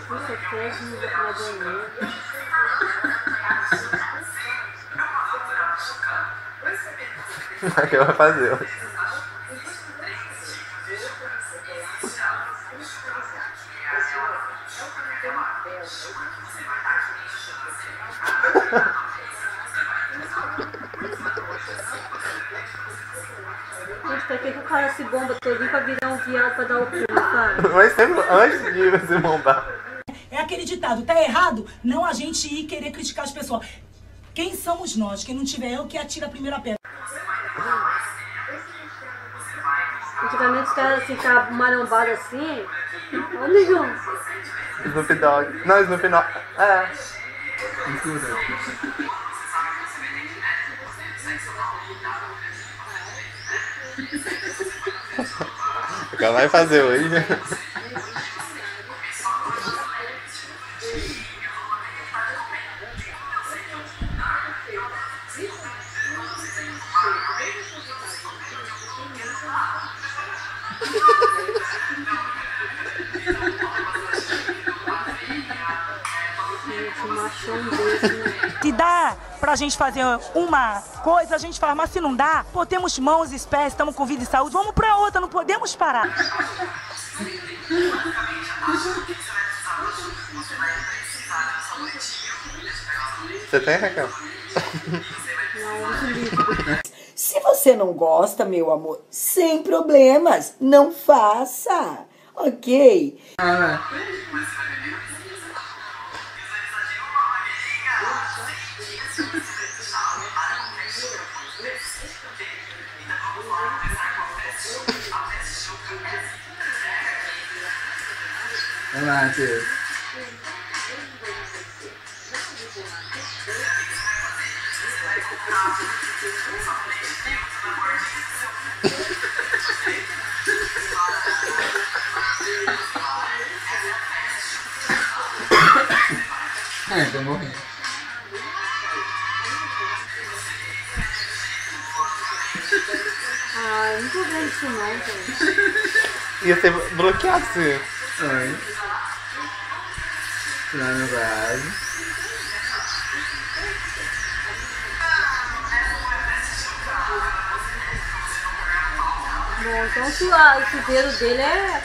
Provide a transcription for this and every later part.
Nossa, pede na banheira. O que vai fazer? Gente, pra que o cara se bomba todinho pra virar um viado pra dar o pulo, cara? Mas sempre antes de você bombar. É aquele ditado, tá errado não a gente ir querer criticar as pessoas. Quem somos nós? Quem não tiver eu que atira a primeira pedra. Antigamente os caras ficavam marombados assim. Onde, João? Snoop Dogg. Não, Snoop não. É. O que ela vai fazer hoje? Gente, machão desse, né? Se dá pra gente fazer uma coisa, a gente faz, mas se não dá, pô, temos mãos e pés, estamos com vida e saúde, vamos pra outra, não podemos parar. Você tem, Raquel? Não, uso líquido. Se você não gosta, meu amor, sem problemas, não faça, ok? Vai lá, Matheus. Tô morrendo. Ah, eu não tô vendo isso não, gente. Ia ser bloqueado, sim. Oi. Tirar meu braço. Bom, então o chuveiro dele é...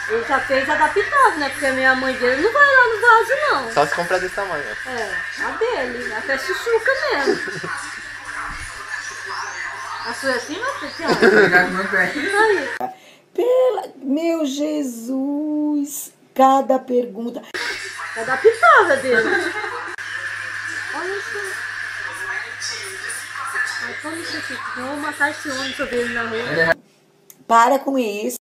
Ele já fez adaptado, né? Porque a minha mãe dele não vai lá no vaso, não. Só se comprar desse tamanho. É, a dele. Até chuchuca mesmo. A sua é assim, meu filho? Pegar com meu pé. Aí. Meu Jesus, cada pergunta. É adaptável dele. Olha isso. Ai, como isso aqui? Vou matar esse homem que eu vejo na rua. Para com isso.